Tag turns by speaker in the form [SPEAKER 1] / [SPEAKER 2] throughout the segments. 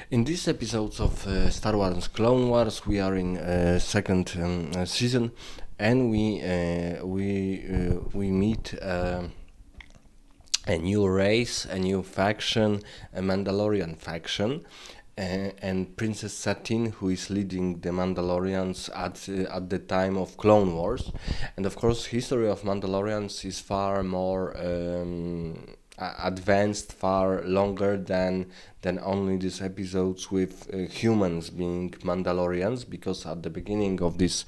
[SPEAKER 1] In these episodes of Star Wars Clone Wars, we are in second season, and we meet a new race, a new faction, a Mandalorian faction, and Princess Satine, who is leading the Mandalorians at the time of Clone Wars, and of course, history of Mandalorians is far more advanced, far longer than only these episodes with humans being Mandalorians, because at the beginning of this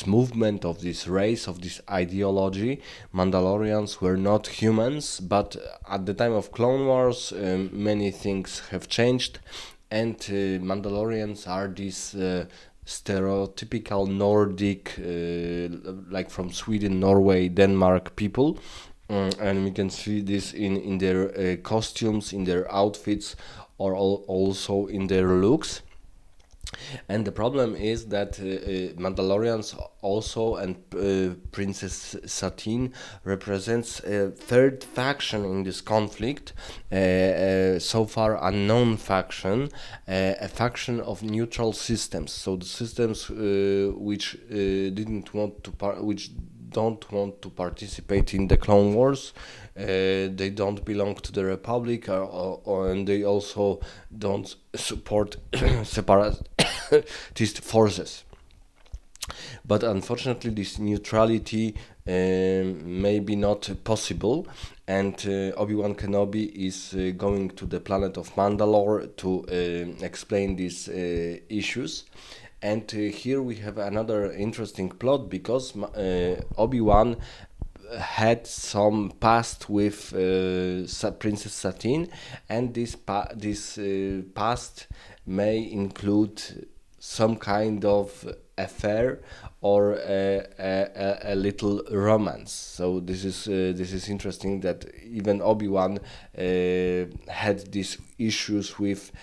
[SPEAKER 1] movement, of this race, of this ideology, Mandalorians were not humans. But at the time of Clone Wars, many things have changed, and Mandalorians are these stereotypical Nordic, like from Sweden, Norway, Denmark people. And we can see this in their costumes, in their outfits, or also in their looks. And the problem is that Mandalorians also, and Princess Satine represents a third faction in this conflict, so far unknown faction, a faction of neutral systems. So the systems which didn't want to which don't want to participate in the Clone Wars. They don't belong to the Republic, and they also don't support separatist forces. But unfortunately, this neutrality may be not possible, and Obi-Wan Kenobi is going to the planet of Mandalore to explain these issues. And here we have another interesting plot, because Obi-Wan had some past with Princess Satine, and this past may include some kind of affair or a little romance. So this is interesting that even Obi-Wan had these issues with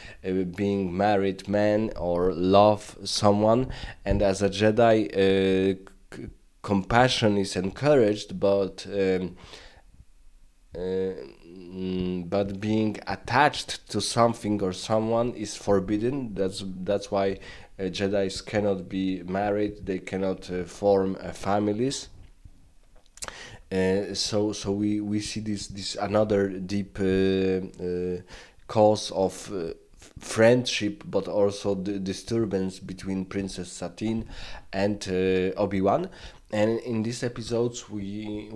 [SPEAKER 1] being married man or love someone, and as a Jedi, compassion is encouraged, but being attached to something or someone is forbidden. That's why Jedi's cannot be married. They cannot form families. So we see this another deep cause of friendship, but also the disturbance between Princess Satine and Obi-Wan. And in these episodes, we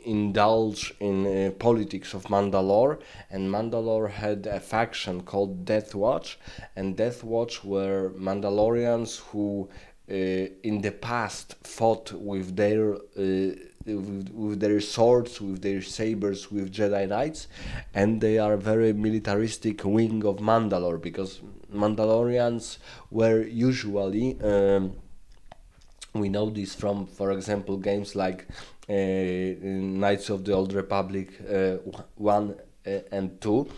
[SPEAKER 1] indulge in politics of Mandalore, and Mandalore had a faction called Death Watch, and Death Watch were Mandalorians who in the past fought with their swords, with their sabers, with Jedi Knights, and they are a very militaristic wing of Mandalore, because Mandalorians were usually we know this from, for example, games like Knights of the Old Republic 1 and 2.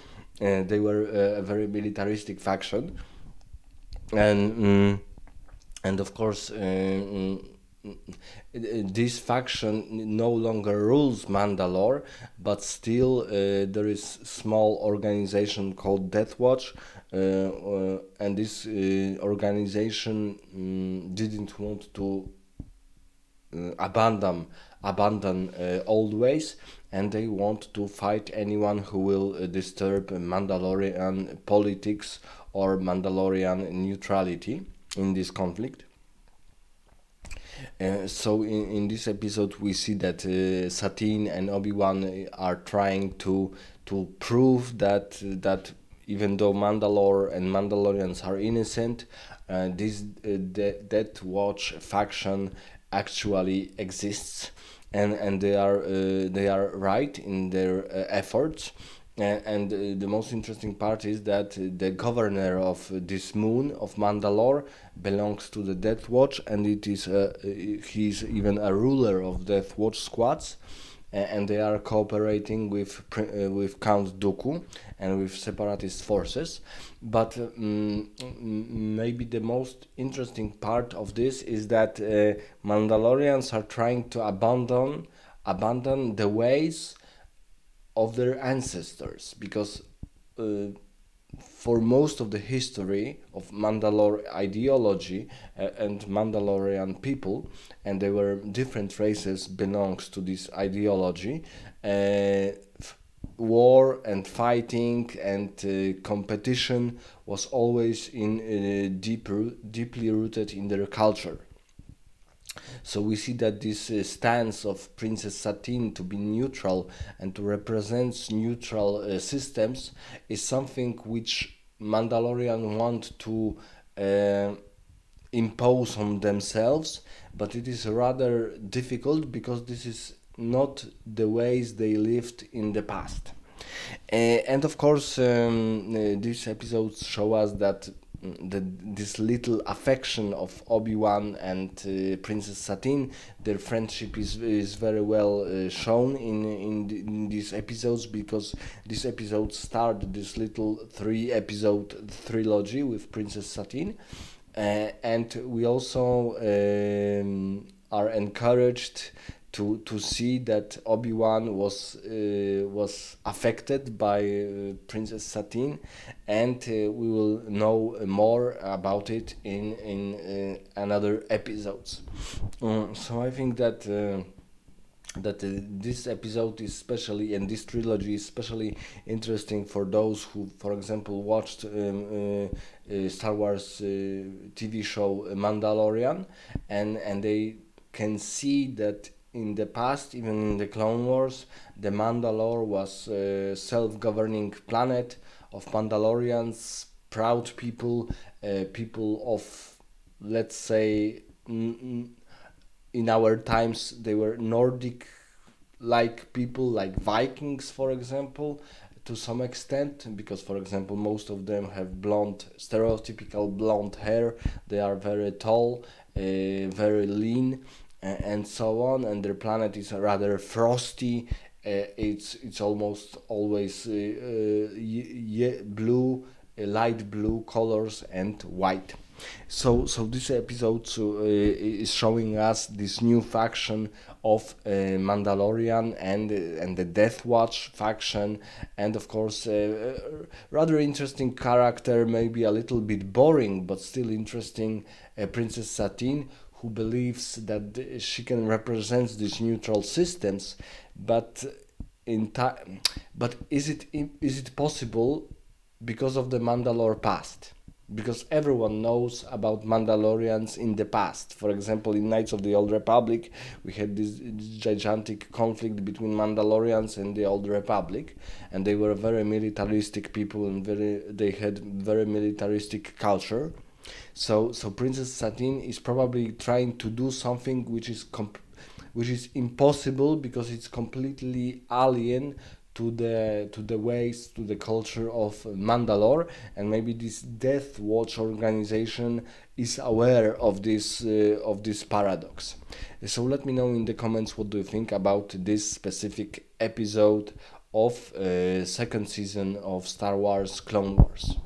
[SPEAKER 1] They were a very militaristic faction, and and of course, this faction no longer rules Mandalore, but still there is small organization called Death Watch, and this organization didn't want to abandon old ways, and they want to fight anyone who will disturb Mandalorian politics or Mandalorian neutrality in this conflict. So in this episode we see that Satine and Obi-Wan are trying to prove that even though Mandalore and Mandalorians are innocent, this Death Watch faction actually exists, and they are right in their efforts. And the most interesting part is that the governor of this moon of Mandalore belongs to the Death Watch, and it is he's even a ruler of Death Watch squads, and they are cooperating with Count Dooku and with separatist forces. But maybe the most interesting part of this is that Mandalorians are trying to abandon the ways of their ancestors, because uh, for most of the history of Mandalore ideology and Mandalorian people, and there were different races belongs to this ideology. War and fighting and competition was always in deeply rooted in their culture. So we see that this stance of Princess Satine to be neutral and to represent neutral systems is something which Mandalorian want to uh, impose on themselves, but it is rather difficult because this is not the ways they lived in the past. And of course, these episodes show us that this little affection of Obi-Wan and Princess Satine, their friendship is very well shown in these episodes, because these episodes start this little 3 episode trilogy with Princess Satine. And we also are encouraged to see that Obi-Wan was affected by Princess Satine, and we will know more about it in another episodes. So I think that this episode is especially, and this trilogy is especially interesting for those who, for example, watched Star Wars TV show Mandalorian, and they can see that in the past, even in the Clone Wars, the Mandalore was a self-governing planet of Mandalorians, proud people, people of, let's say, in our times they were Nordic like people, like Vikings, for example, to some extent, because, for example, most of them have blonde, stereotypical blonde hair. They are very tall, very lean, and so on. And their planet is rather frosty. It's almost always blue, light blue colors and white. So this episode is showing us this new faction of Mandalorian and the Death Watch faction, and of course rather interesting character, maybe a little bit boring but still interesting, Princess Satine, who believes that she can represent these neutral systems, but but is it possible because of the Mandalore past? Because everyone knows about Mandalorians in the past. For example, in Knights of the Old Republic, we had this gigantic conflict between Mandalorians and the Old Republic, and they were very militaristic people, and they had very militaristic culture. So Princess Satine is probably trying to do something which is impossible, because it's completely alien to the ways, to the culture of Mandalore, and maybe this Death Watch organization is aware of this paradox. So let me know in the comments what do you think about this specific episode of second season of Star Wars Clone Wars.